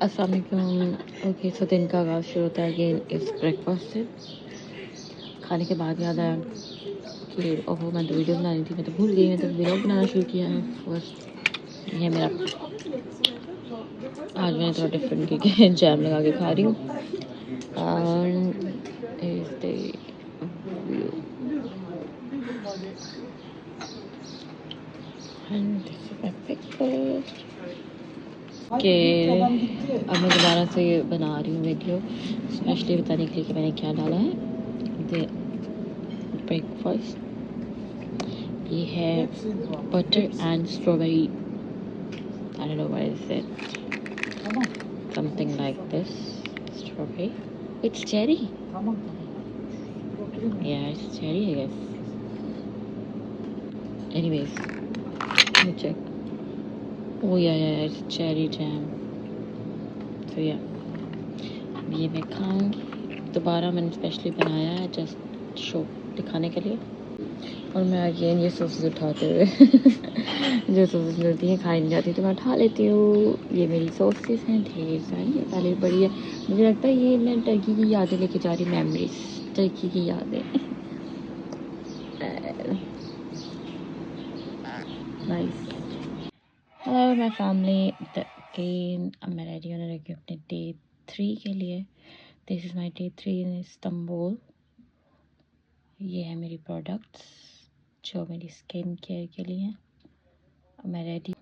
अस्सलाम वालेकुम। ओके, सो दिन का आगाज़ शुरू होता है अगेन इस ब्रेकफास्ट से। खाने के बाद याद आया कि ओहो मैं तो वीडियो बना रही थी, मैं तो भूल गई, मैं तो व्लॉग बनाना शुरू किया है फर्स्ट। ये मेरा आज मैंने थोड़ा डिफरेंट क्योंकि जैम लगा के खा रही हूँ। इस the view and this is my pickle कि अब मैं दोबारा से बना रही हूँ वीडियो स्पेशली बताने के लिए कि मैंने क्या डाला है ब्रेकफास्ट। ये है butter and strawberry, I don't know what is it, something like this strawberry, it's cherry, yeah it's cherry I guess. Anyways, let me check. Oh yeah it's cherry jam. So yeah, ये मैं खाऊंगी। दोबारा मैंने specially बनाया है just show दिखाने के लिए। और मैं अगेन ये सॉसेस उठाते हुए जो सॉसेस मिलती हैं खाई नहीं जाती तो मैं उठा लेती हूँ। ये मेरी सॉसेस हैं ढेर सारी, पहले बड़ी है। मुझे लगता है ये मैं टर्की की यादें लेके जा रही, मेमोरीज, टर्की की यादें। Nice. Hello my family, again अब मैं रेडी होने लगी अपने डे 3 के लिए। This is my day 3 in Istanbul. ये है मेरी प्रोडक्ट्स जो मेरी स्किन केयर के लिए हैं। अब मैं रेडी,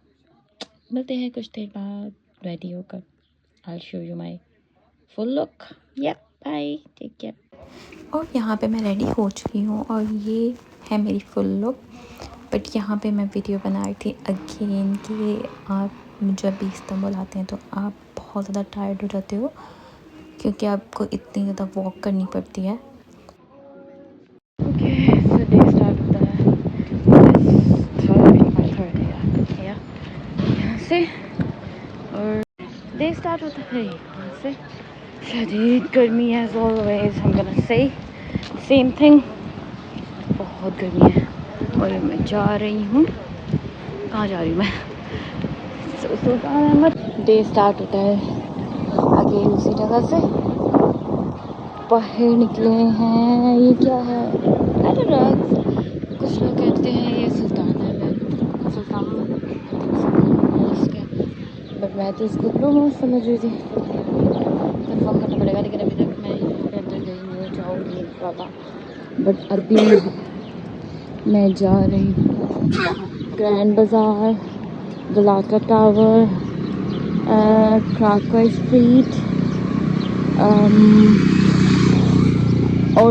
मिलते हैं कुछ देर बाद रेडी होकर। I show you my full look. या बाय, टेक केयर। और यहाँ पे मैं रेडी हो चुकी हूँ और ये है मेरी फुल लुक। बट यहाँ पे मैं वीडियो बना रही थी अगेन कि आप जब भी इस्तांबुल आते हैं तो आप बहुत ज़्यादा टायर्ड हो जाते हो क्योंकि आपको इतनी ज़्यादा वॉक करनी पड़ती है। ओके, सो डे स्टार्ट होता है यहाँ से और डे स्टार्ट होता है यहाँ से। शदीद गर्मी है, ऑलवेज हम गोना से सेम थिंग, बहुत गर्मी है। और मैं जा रही हूँ, कहाँ जा रही हूँ मैं? सुल्तान अहमद। डे स्टार्ट होता है अगेन उसी जगह से। बाहर निकले हैं, ये क्या है? कुछ लोग कहते हैं ये सुल्तान अहमद, सुल्तान मॉस्क है, बट मैं तो इसको ब्लू मॉस्क समझ रही थी। कंफर्म करना पड़ेगा, लेकिन अभी तक मैं अंदर गई नहीं, जाऊँगी इंशाल्लाह। बट अभी मैं जा रही हूँ ग्रैंड बाज़ार, गलाटा टावर, क्राकोव स्ट्रीट, और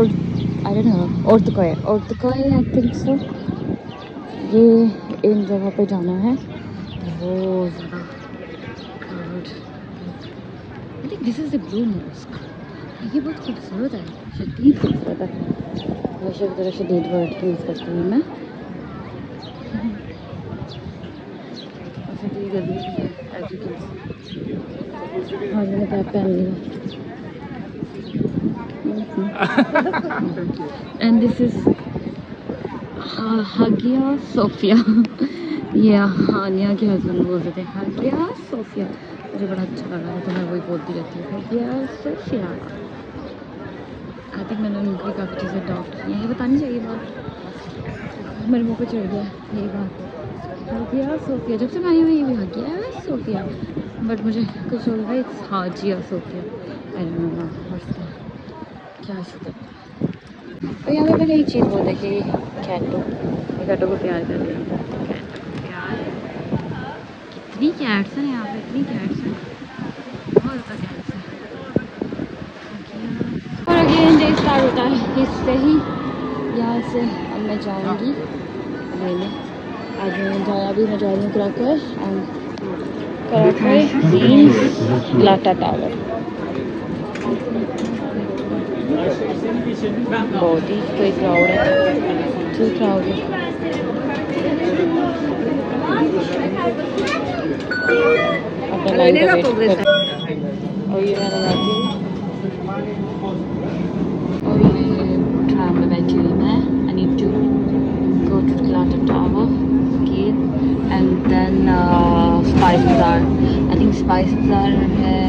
I don't know Ortakoy I think so. ये इन जगह पे जाना है। बहुत ज़्यादा crowd. I think this is the blue mosque. ये बहुत खूबसूरत है, शदीद खूबसूरत है। हमेशा की तरह शदीद वर्ड यूज़ करती हूँ मैं। शदीद गर्मी है एज यू कैन सी। हाँ, मैंने कैप पहन लिया। And this is Hagia Sophia. ये हानिया के हस्बैंड बोल रहे थे हागिया सोफिया, मुझे बड़ा अच्छा लगा था तो मैं वही बोलती रहती हूँ हागिया सोफिया। आई थिंक मैंने उनकी काफ़ी चीज़ें अडॉप्ट की हैं, ये बतानी चाहिए बात, मेरे मुँह पे चढ़ गया यही बात। हागिया सोफिया जब से मैं आई हुई हागिया सोफिया, बट मुझे कुछ हो रहा है it's Hagia Sophia. I don't know क्या है। और यहाँ पे मैंने एक चीज़ बोल देखी, कैटो को प्यार कर लिया। प्यार, कितनी कैट्स हैं यहाँ पे, इतनी कैट्स हैं, बहुत ज़्यादा कैट्स हैं। और अगेन डे स्टार्ट होता है इससे ही। यहाँ से अब मैं जाऊँगी लेने, आज मैं जा रही हूँ क्राकोव मीन्स गलाटा टावर। बहुत ही कोई क्राउड है, टू क्राउड है। अपना लाइन का वेट कर। और ये मैं लगाती हूँ और ये ट्राम में बैठी हुई मैं। I need to go to Galata tower and then spice bazaar. I think spice बाज़ार है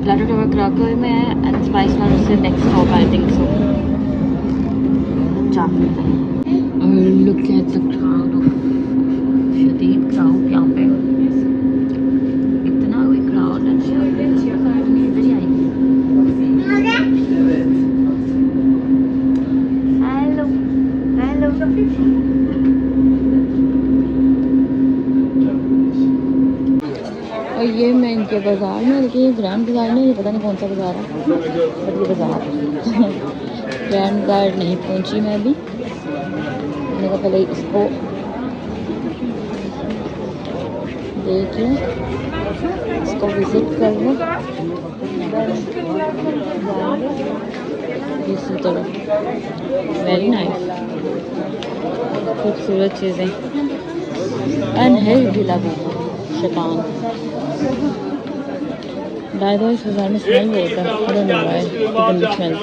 प्लाटो टावर क्राकर में है एंड स्पाइस बाज़ार से नेक्स्ट स्टॉप आई थिंक सो। जाते हैं और look at the crowd of शदीद क्राउड यहाँ पे। इतना कोई क्राउड है ना यहाँ पे। इधर ही आई। Hello hello. और ये मैं इनके बाज़ार में, देखिए ये ग्रैंड बाज़ार में, ये पता नहीं कौन सा बाज़ार है बट ये बाज़ार ग्रैंड बाज़ार नहीं पहुंची मैं अभी। मैंने कहा पहले इसको देख लूँ, इसको विज़िट कर लूँ। इसी तरह वेरी नाइस, खूबसूरत चीज़ें एंड है ढीला शैतान। दादा इस बाज़ार में स्मेल बहुत है, I don't know why, गंदी स्मेल है।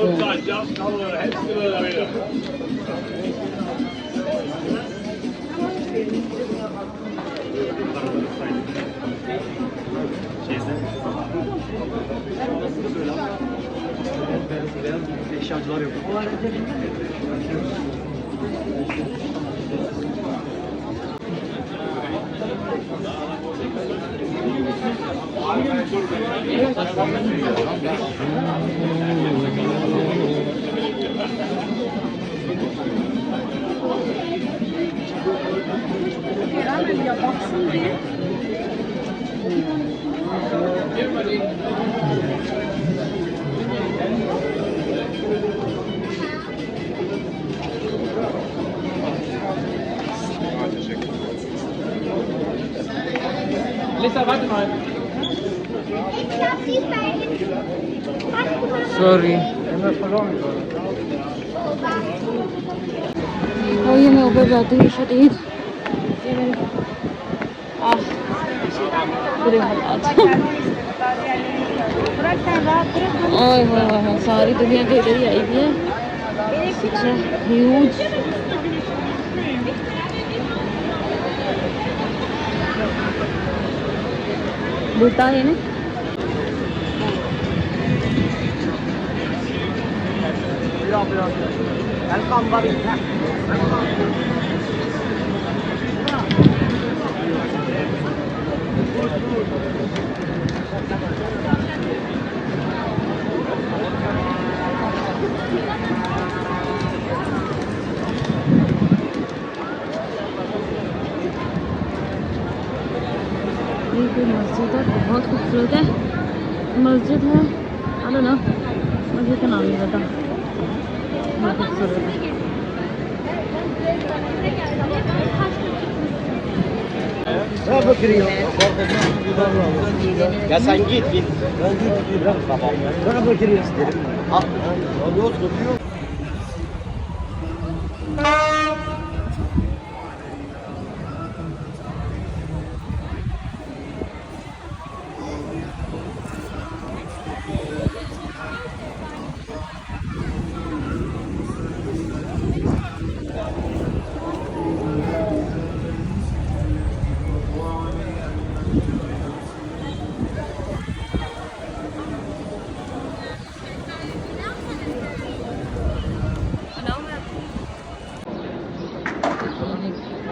Eşyacılar yok. Ya baksın diye. Lisa, warte mal. Sorry. और ये मैं ऊपर जाती हूँ शदीद बुरे हालात। ओए होए सारी दुनिया के इधर ही आई हुई है। ह्यूज बुता है ना। ये कोई मस्जिद है, बहुत खूबसूरत है मस्जिद है। आई डोंट नो मस्जिद का नाम नहीं पता, बहुत खूबसूरत है। Ya sen git. Ben git bırak tamam. Bana bakır isterim. Al. O yol tutuyor.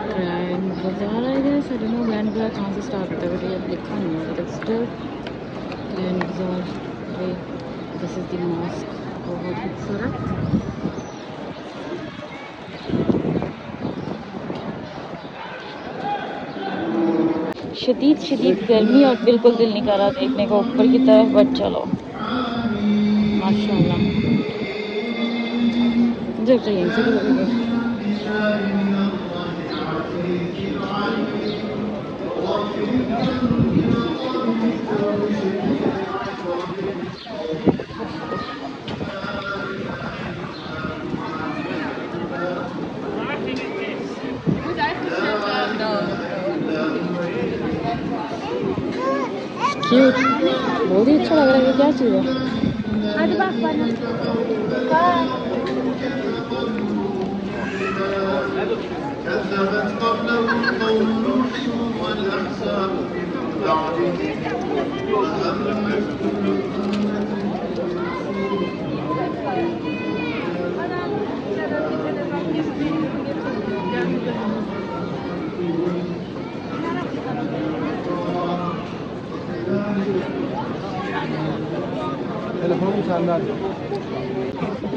Grand bazaar I guess, I don't know grand bazaar कहाँ से स्टार्ट होता है बट ये लिखा नहीं है बट स्टिल ग्रैंड बाज़ार। दिस इज़ द मॉस्क, बहुत खूबसूरत। शदीद गर्मी और बिल्कुल दिल नहीं कर रहा देखने को ऊपर की तरफ बट चलो माशाल्लाह मुझे चाहिए इनसे क्यूट, बहुत ही अच्छा लग रहा है। ये क्या चीज़ है? ये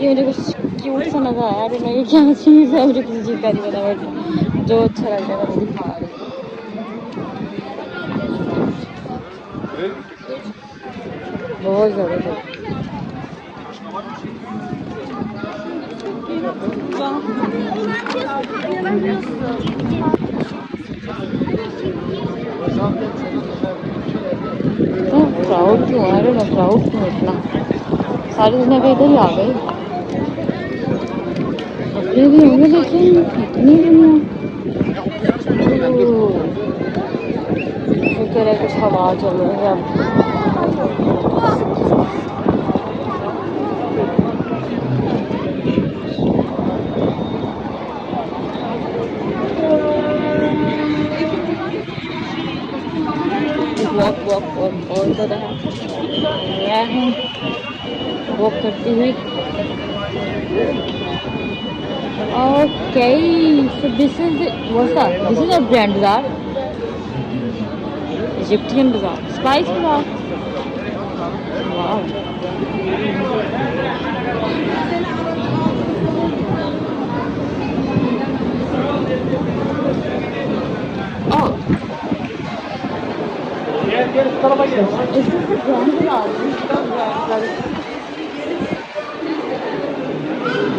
मुझे कुछ क्यूट सा नजर आया, अरे नहीं क्या चीज़ है, मुझे किसी चीज़ का नहीं पता, बट जो अच्छा लग रहा है मैं वो दिखा रही हूँ। बहुत ज़्यादा तो क्राउड क्यों आ रहा है, क्राउड क्यों इतना, सारी दुनिया का इधर ही आ गई, कपड़े भी होंगे लेकिन इतनी दुनिया, शुक्र है कुछ हवा चल रही है अब। वॉक वॉक वॉक बहुत ज़्यादा है, वॉक करती हुई। Okay, so this is what's that, this is a brand बाजार, इजिप्टियन बाजार, स्पाइस बाजार, wow. Oh, is this the grand bazaar?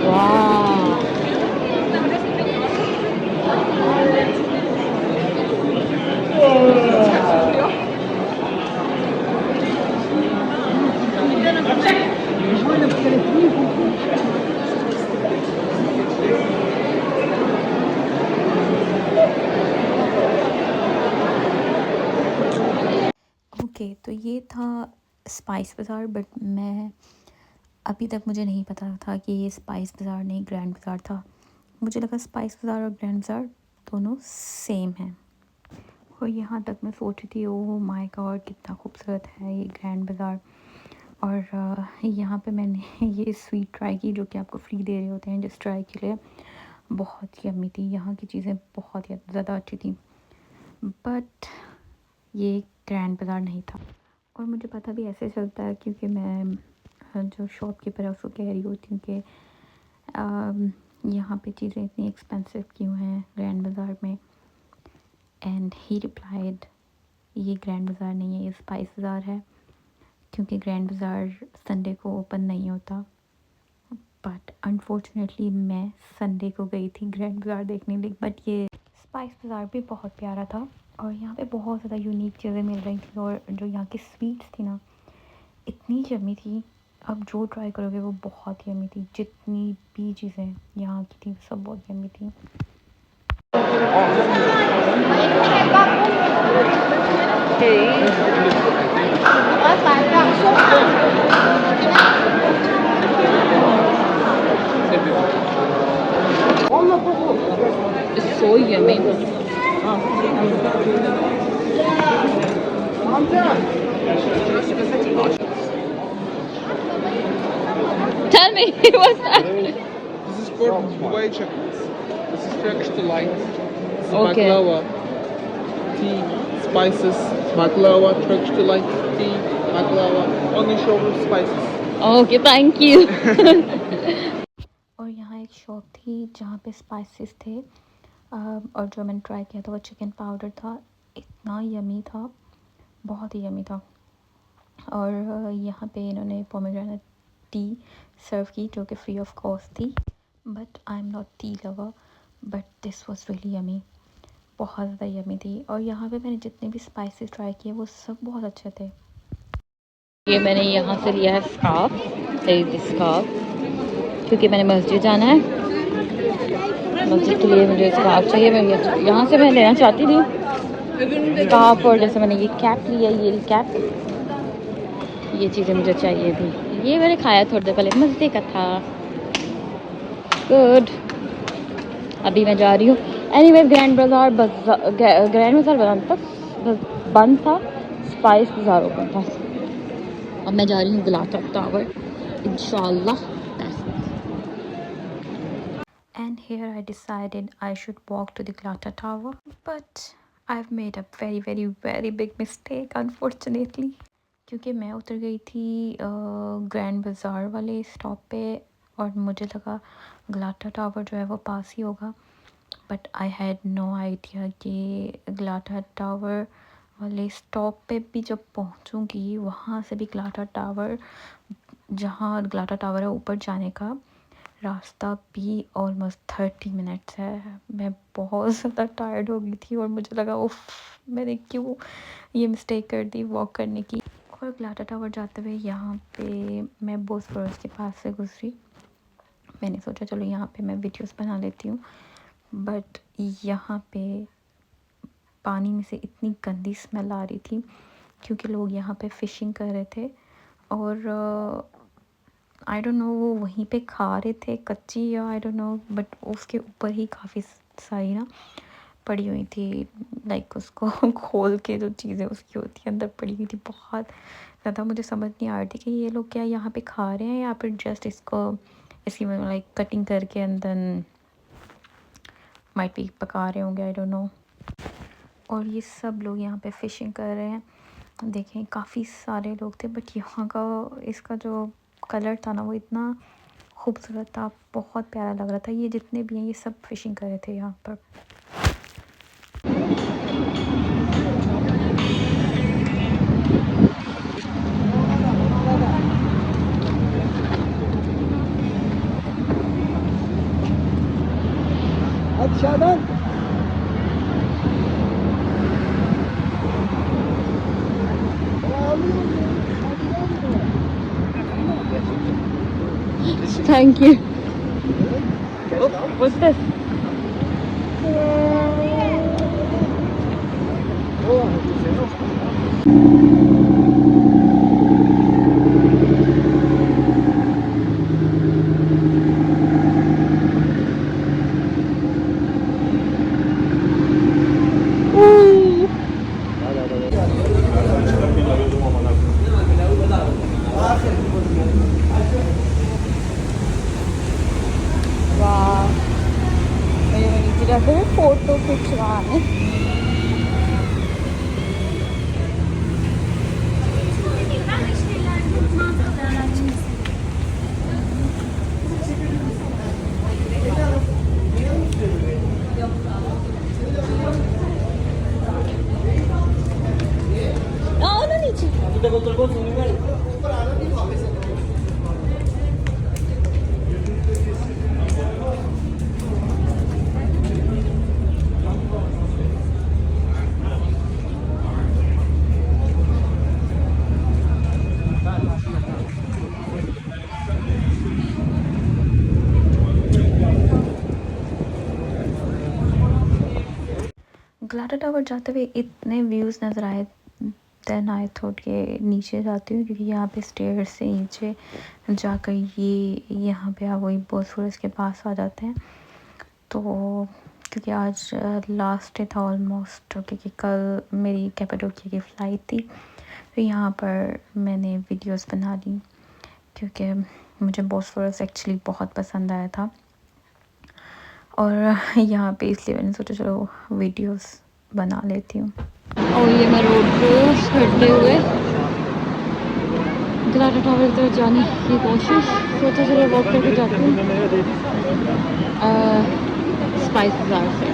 Wow. Okay, तो ये था स्पाइस बाज़ार, बट मैं अभी तक मुझे नहीं पता था कि ये स्पाइस बाज़ार नहीं ग्रैंड बाज़ार था। मुझे लगा स्पाइस बाज़ार और ग्रैंड बाज़ार दोनों सेम हैं, और यहाँ तक मैं सोच रही थी ओह माय गॉड कितना खूबसूरत है ये ग्रैंड बाज़ार। और यहाँ पे मैंने ये स्वीट ट्राई की जो कि आपको फ्री दे रहे होते हैं जिस ट्राई के लिए, बहुत ही यम्मी थी, यहाँ की चीज़ें बहुत ही ज़्यादा अच्छी थी, बट ये ग्रैंड बाज़ार नहीं था। और मुझे पता भी ऐसे चलता है क्योंकि मैं जो शॉपकीपर है उसको कह रही होती हूँ कि यहाँ पे चीज़ें इतनी एक्सपेंसिव क्यों हैं ग्रैंड बाज़ार में, एंड ही रिप्लाइड ये ग्रैंड बाज़ार नहीं है, ये स्पाइस बाज़ार है, क्योंकि ग्रैंड बाज़ार संडे को ओपन नहीं होता। बट अनफॉर्चुनेटली मैं संडे को गई थी ग्रैंड बाज़ार देखने लिए, बट ये स्पाइस बाज़ार भी बहुत प्यारा था, और यहाँ पे बहुत ज़्यादा यूनिक चीज़ें मिल रही थी, और जो यहाँ की स्वीट्स थी ना इतनी यम्मी थी, अब जो ट्राई करोगे वो बहुत यम्मी थी, जितनी भी चीज़ें यहाँ की थी सब बहुत यम्मी थी। It's so yummy. Tell me, what's that? This is for Dubai chocolates. This is Turkish delight. This is Okay. baklava, tea, spices, baklava, Turkish delight, tea, baklava, only sugar, spices. Okay, thank you. और यहाँ एक shop थी जहाँ पे spices थे, और जो मैंने ट्राई किया था वो चिकन पाउडर था, इतना यमी था, बहुत ही यमी था। और यहाँ पे इन्होंने पोमेग्रेनेट टी सर्व की जो कि फ्री ऑफ कॉस्ट थी, but I am not tea lover, but this was really yummy, बहुत ज़्यादा यमी थी। और यहाँ पे मैंने जितने भी स्पाइसेस ट्राई किए वो सब बहुत अच्छे थे। ये मैंने यहाँ से लिया है स्कार्फ, स्कार्फ, क्योंकि मैंने मस्जिद जाना है, मस्जिद के लिए मुझे स्कार्फ चाहिए। मैं यहाँ से मैं लेना चाहती थी स्कार्फ, और जैसे मैंने ये कैप लिया, ये कैप, ये चीज़ें मुझे चाहिए थी। ये मैंने खाया थोड़ी देर पहले, मज़े का था, गुड। अभी मैं जा रही हूँ एनीवेज ग्रैंड बाजार बंद था, स्पाइस बाजार ओपन था। अब मैं जा रही हूँ गलाटा टावर इंशाल्लाह। And here I decided I should walk to the Glata Tower, but I've made a very big mistake unfortunately, क्योंकि मैं उतर गई थी ग्रैंड बाज़ार वाले स्टॉप पे और मुझे लगा गलाटा टावर जो है वो पास ही होगा, but I had no idea कि गलाटा टावर वाले स्टॉप पे भी जब पहुंचूंगी वहाँ से भी गलाटा टावर, जहाँ गलाटा टावर है ऊपर जाने का रास्ता भी ऑलमोस्ट 30 मिनट्स है। मैं बहुत ज़्यादा टायर्ड हो गई थी और मुझे लगा उफ, मैंने क्यों ये मिस्टेक कर दी वॉक करने की। और गलाटा टावर जाते हुए यहाँ पे मैं बोसफोरस के पास से गुजरी। मैंने सोचा चलो यहाँ पे मैं वीडियोस बना लेती हूँ, बट यहाँ पे पानी में से इतनी गंदी स्मेल आ रही थी क्योंकि लोग यहाँ पे फ़िशिंग कर रहे थे और आई डोंट नो वो वहीं पे खा रहे थे कच्ची या आई डोंट नो, बट उसके ऊपर ही काफ़ी सारी ना पड़ी हुई थी, लाइक उसको खोल के जो चीज़ें उसकी होती है अंदर पड़ी हुई थी। बहुत ज़्यादा मुझे समझ नहीं आ रही थी कि ये लोग क्या यहाँ पे खा रहे हैं या फिर जस्ट इसकी लाइक कटिंग करके अंदर माइट भी पका रहे होंगे, आई डोंट नो। और ये सब लोग यहाँ पे फ़िशिंग कर रहे हैं। देखें काफ़ी सारे लोग थे, बट यहाँ का इसका जो कलर था ना वो इतना खूबसूरत था, बहुत प्यारा लग रहा था। ये जितने भी हैं ये सब फ़िशिंग कर रहे थे यहाँ पर। Aşağıdan. Thank you. What's this? वाह, मेरे नीचे जाते हुए फोटो खिंचवाने। आओ ना नीचे। ग्लाटा टावर जाते हुए इतने व्यूज़ नज़र आए, देन आई थॉट के नीचे जाती हूँ क्योंकि यहाँ पे स्टेयर से नीचे जाकर ये यहाँ पे आप वही बोसफोरस के पास आ जाते हैं। तो क्योंकि आज लास्ट डे था ऑलमोस्ट, क्योंकि कल मेरी कैपाडोकिया की फ़्लाइट थी, तो यहाँ पर मैंने वीडियोस बना ली क्योंकि मुझे बोसफोरस एक्चुअली बहुत पसंद आया था और यहाँ पे इसलिए मैंने सोचा चलो वीडियोस बना लेती हूँ। और ये मैं रोड क्रॉस करते हुए गलाटा टावर की तरफ जाने की कोशिश, सोचा चलो वॉक करके जाती हूँ स्पाइस बाज़ार से।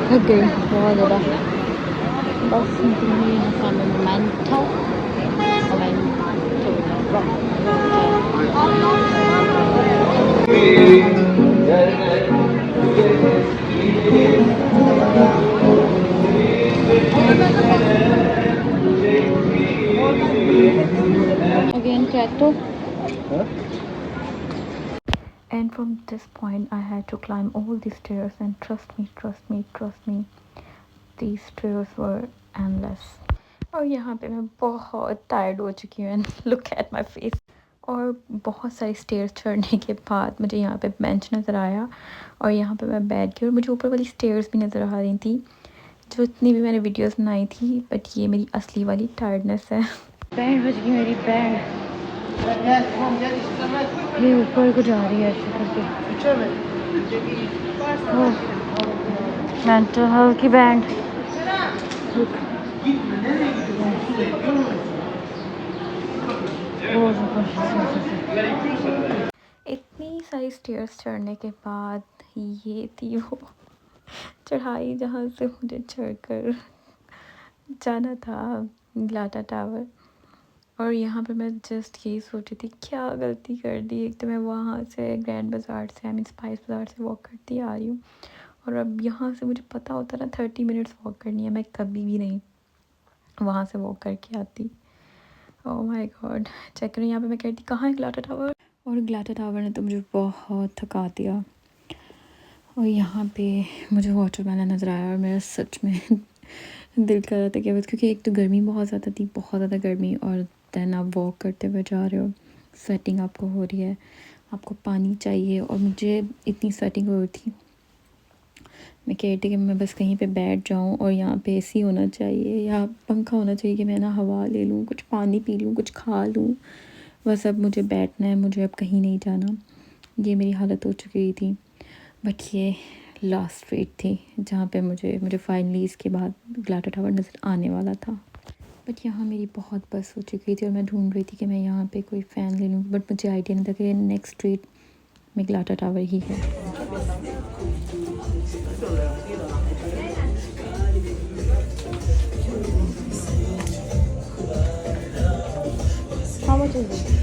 थक गई बहुत ज़्यादा, बस निकली यहाँ सामने memento. Again, Chato. And from this point, I had to climb all these stairs, and trust me, these stairs were endless. और यहाँ पे मैं बहुत टायर्ड हो चुकी हूँ, and look at my face. और बहुत सारी स्टेयर्स चढ़ने के बाद मुझे यहाँ पे बेंच नज़र आया और यहाँ पे मैं बैठ गई और मुझे ऊपर वाली स्टेयर्स भी नज़र आ रही थी, जो इतनी भी मैंने वीडियोस बनाई थी। बट ये मेरी असली वाली टायर्डनेस है। बैंड बज गई मेरी, बैंड ये ऊपर को जा रही है ऐसे करके। मेंटल हेल्थ की बैंड। इतनी सारी स्टेयर्स चढ़ने के बाद ये थी वो चढ़ाई जहाँ से मुझे चढ़कर जाना था ग्लाटा टावर। और यहाँ पे मैं जस्ट यही सोची थी क्या गलती कर दी। एक तो मैं वहाँ से ग्रैंड बाज़ार से मीन स्पाइस बाज़ार से वॉक करती आ रही हूँ और अब यहाँ से मुझे पता होता ना 30 मिनट्स वॉक करनी है, मैं कभी भी नहीं वहाँ से वॉक करके आती। ओह माय गॉड, चेक करो यहाँ पे मैं कहती कहाँ है ग्लाटा टावर। और ग्लाटा टावर ने तो मुझे बहुत थका दिया। और यहाँ पे मुझे वाटरमेलन नज़र आया और मेरा सच में दिल कर रहा था कि बस, क्योंकि एक तो गर्मी बहुत ज़्यादा थी, बहुत ज़्यादा गर्मी, और दैन आप वॉक करते हुए जा रहे हो, स्वेटिंग आपको हो रही है, आपको पानी चाहिए। और मुझे इतनी स्वेटिंग हो रही थी, मैं कह रही थी कि मैं बस कहीं पे बैठ जाऊं और यहाँ पे एसी होना चाहिए या पंखा होना चाहिए कि मैं ना हवा ले लूँ, कुछ पानी पी लूँ, कुछ खा लूँ। बस अब मुझे बैठना है, मुझे अब कहीं नहीं जाना। ये मेरी हालत हो चुकी थी। बट ये लास्ट स्ट्रीट थी जहाँ पे मुझे फाइनली इसके बाद ग्लाटा टावर नज़र आने वाला था। बट यहाँ मेरी बहुत बस हो चुकी थी और मैं ढूंढ रही थी कि मैं यहाँ पे कोई फ़ैन ले लूँ, बट मुझे आइडिया नहीं था कि नेक्स्ट स्ट्रीट में ग्लाटा टावर ही है। How much is it?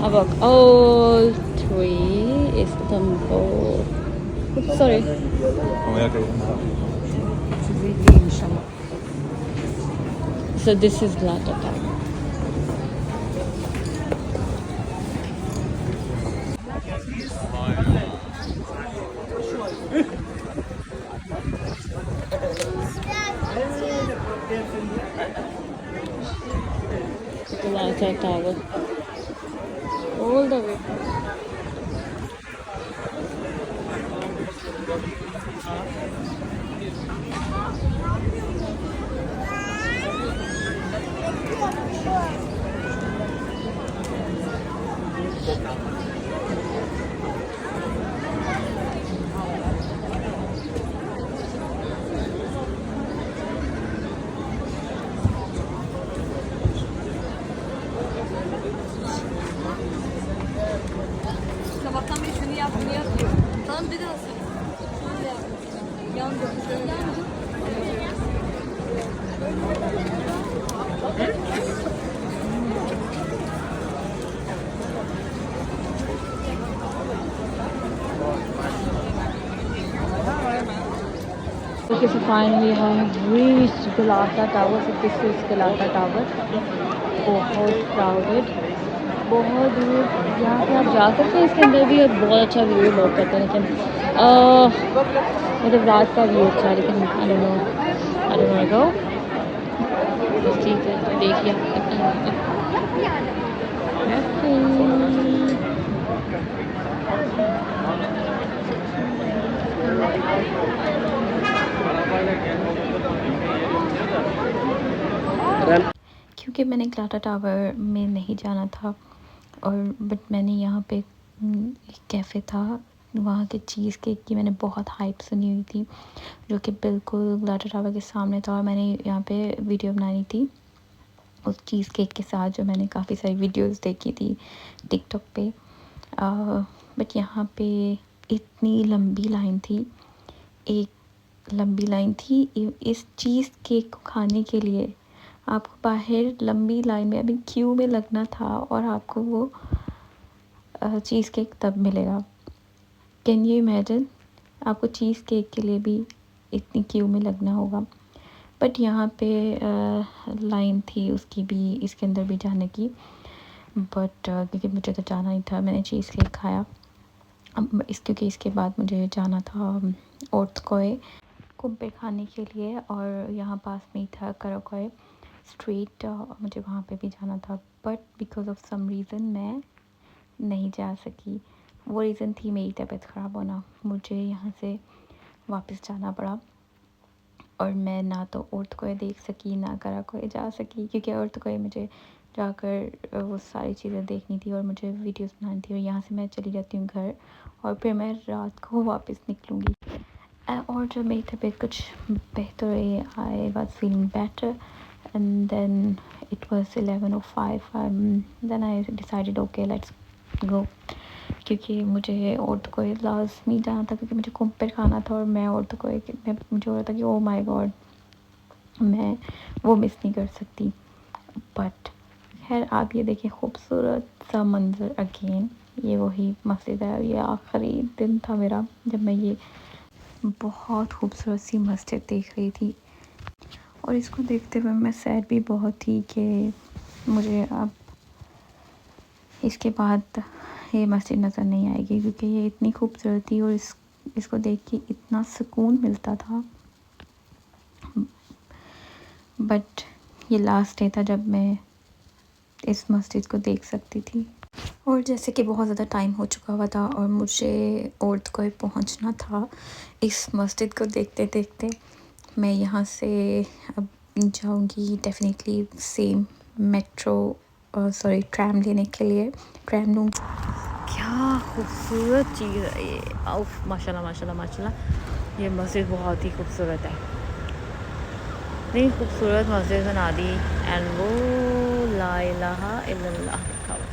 Abak all three Istanbul. Oops, sorry. So this is Glata Tower. Glata Tower. All the way. Sabahtan beri şunu yap, bunu yap diyor. Tamam dedi nasıl? Şöyle yap. Yandı, şöyle yandı. Okay, so finally I have reached Galata Tower. So this is Galata Tower. बहुत crowded, बहुत दूर यहाँ पे आप जा सकते हैं, इसके अंदर भी बहुत अच्छा व्यू लोग कहते हैं, लेकिन मतलब रात का व्यू अच्छा है, लेकिन I don't know go। बस ठीक है, तो देख लिया। क्योंकि मैंने ग्लाटा टावर में नहीं जाना था और बट मैंने यहाँ पे एक कैफ़े था वहाँ के चीज़ केक की मैंने बहुत हाइप सुनी हुई थी, जो कि बिल्कुल ग्लिटर टावर के सामने था, और मैंने यहाँ पे वीडियो बनाई थी उस चीज़ केक के साथ, जो मैंने काफ़ी सारी वीडियोस देखी थी टिकटॉक पे। बट यहाँ पे इतनी लंबी लाइन थी, एक लंबी लाइन थी इस चीज़ केक को खाने के लिए। आपको बाहर लंबी लाइन में, अभी क्यू में लगना था, और आपको वो चीज़ केक तब मिलेगा। कैन यू इमेजिन, आपको चीज़ केक के लिए भी इतनी क्यू में लगना होगा। बट यहाँ पे लाइन थी उसकी भी, इसके अंदर भी जाने की, बट क्योंकि मुझे तो जाना ही था, मैंने चीज़ केक खाया। अब क्योंकि इसके बाद मुझे जाना था ओर्थकोए कुम्पे खाने के लिए, और यहाँ पास में ही था कराकोए स्ट्रीट, मुझे वहाँ पे भी जाना था, but because of some reason मैं नहीं जा सकी। वो रीज़न थी मेरी तबीयत ख़राब होना। मुझे यहाँ से वापस जाना पड़ा, और मैं ना तो ओर्थकोए देख सकी ना कराकोए जा सकी, क्योंकि ओर्थकोए मुझे जाकर वो सारी चीज़ें देखनी थी और मुझे वीडियोस बनानी थी, और यहाँ से मैं चली जाती हूँ घर, और फिर मैं रात को वापस निकलूँगी। और जब मेरी तबीयत कुछ बेहतर हुई, I was feeling better, and then it was 11:05, then I decided okay let's go, क्योंकि मुझे ओर्थकोए लाजमी जाना था, क्योंकि मुझे कुम्पे खाना था, और मैं ओर्थकोए में मुझे हो रहा था कि ओ माय गॉड, मैं वो मिस नहीं कर सकती। बट खैर, आप ये देखिए खूबसूरत सा मंज़र अगेन, ये वही मस्जिद है। ये आखिरी दिन था मेरा जब मैं ये बहुत खूबसूरत सी मस्जिद देख रही थी, और इसको देखते हुए मैं सैड भी बहुत थी कि मुझे अब इसके बाद ये मस्जिद नज़र नहीं आएगी, क्योंकि ये इतनी खूबसूरत थी, और इसको देख के इतना सुकून मिलता था। बट ये लास्ट डे था जब मैं इस मस्जिद को देख सकती थी, और जैसे कि बहुत ज़्यादा टाइम हो चुका हुआ था और मुझे ओर्थकोए पहुंचना था, इस मस्जिद को देखते देखते मैं यहाँ से अब जाऊँगी डेफिनेटली सेम मेट्रो ट्रैम लेने के लिए, ट्रैम लूँगी। क्या खूबसूरत चीज़ है ये, आउफ माशाल्लाह माशाल्लाह माशाल्लाह, ये मस्जिद बहुत ही खूबसूरत है। इतनी खूबसूरत मस्जिद बना दी, एंड वो ला इलाहा इल्लल्लाह लिखा हुआ।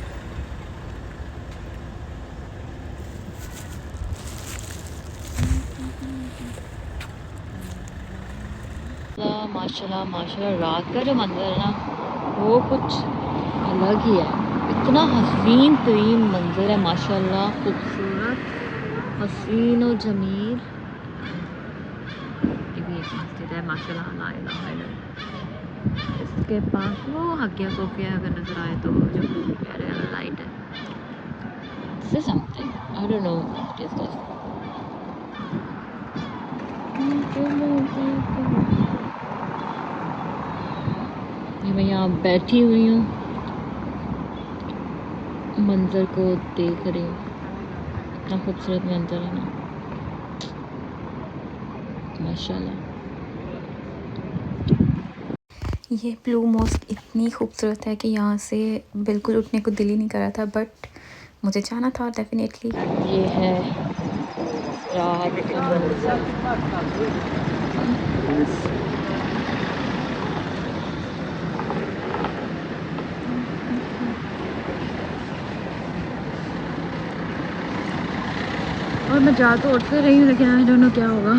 माशाल्लाह माशाल्लाह, रात का जो मंजर है ना, वो कुछ अलग ही है। इतना हसीन तरीन मंजर है माशाल्लाह, खूबसूरत, हसीन और जमील। ये भी एक मस्जिद है माशाल्लाह, ला इलाहा इल्लल्लाह। इसके पास वो हकिया सोफिया अगर नज़र आए तो, जो प्यारे वाला लाइट है, this is something I don't know what is this. ये मैं यहाँ बैठी हुई हूँ, मंज़र को देख रही हूँ। इतना खूबसूरत मंज़र है ना माशाल्लाह। ये ब्लू मॉस्क इतनी खूबसूरत है कि यहाँ से बिल्कुल उठने को दिल ही नहीं कर रहा था, बट मुझे जाना था डेफिनेटली। ये है रात का मंज़र। और मैं जा तो उठ कर रही हूँ, लेकिन आई डोंट नो क्या होगा।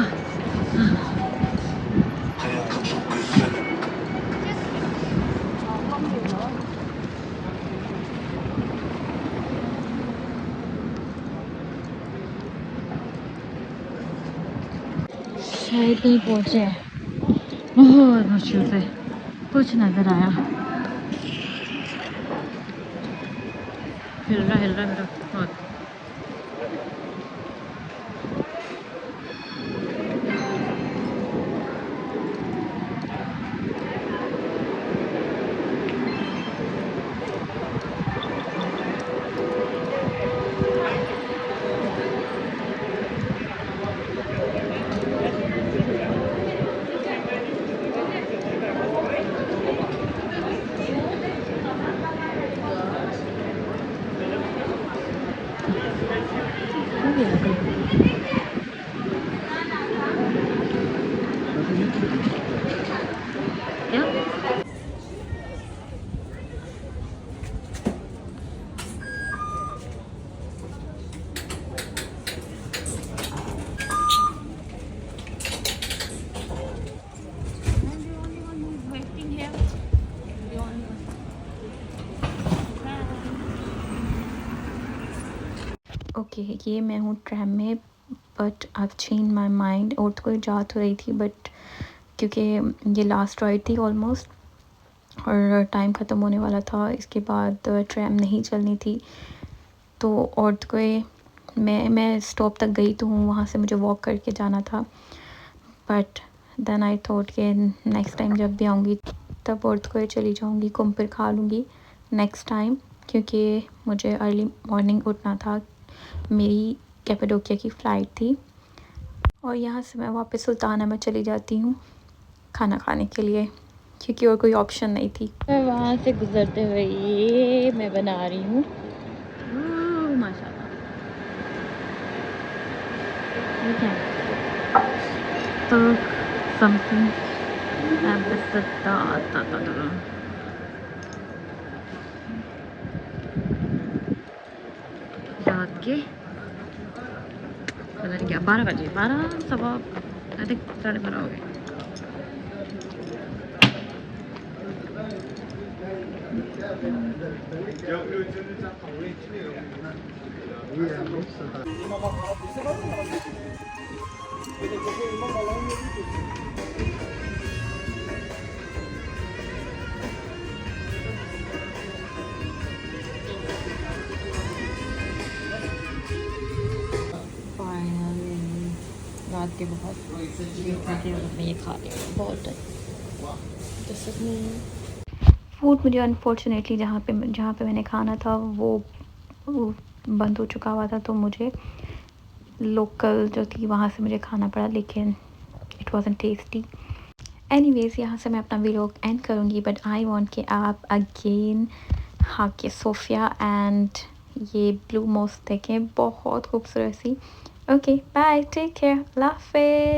शायद कहीं पहुँचे हैं, बहुत मुश्किल से कुछ नज़र आया। हिल रहा मेरा हाथ। Yeah. ओके ये मैं हूँ ट्रैम में, but I change my mind. और तो कोई जा तो रही थी, बट क्योंकि ये लास्ट राइड थी ऑलमोस्ट और टाइम ख़त्म होने वाला था, इसके बाद ट्रैम नहीं चलनी थी, तो और तो कोई मैं स्टॉप तक गई तो हूँ, वहाँ से मुझे वॉक करके जाना था। बट देन आई थॉट कि नेक्स्ट टाइम जब भी आऊँगी तब और तो कोई चली जाऊँगी, घूम फिर खा लूँगी नेक्स्ट टाइम, क्योंकि मुझे अर्ली मॉर्निंग उठना था, मेरी कैपेडोकिया की फ़्लाइट थी। और यहाँ से मैं वापस सुल्ताना में चली जाती हूँ खाना खाने के लिए, क्योंकि और कोई ऑप्शन नहीं थी। मैं वहाँ से गुज़रते हुए ये मैं बना रही हूँ माशाल्लाह। ये क्या है? तो समथिंग रात के पता नहीं क्या 12 बजे, 12 सवा आई थिंक 12:30 हो गए। रात के बहुत मैं ये खा रही हूँ बहुत। फूड मुझे अनफॉर्चुनेटली जहाँ पे मैंने खाना था वो बंद हो चुका हुआ था, तो मुझे लोकल जो थी वहाँ से मुझे खाना पड़ा, लेकिन इट वॉज़न्ट टेस्टी। एनीवेज़ यहाँ से मैं अपना व्लॉग एंड करूँगी, बट आई वांट कि आप अगेन हाकिया सोफिया एंड ये ब्लू मॉस्क देखें, बहुत खूबसूरत सी। ओके बाय, टेक केयर, अल्लाह हाफ़िज़।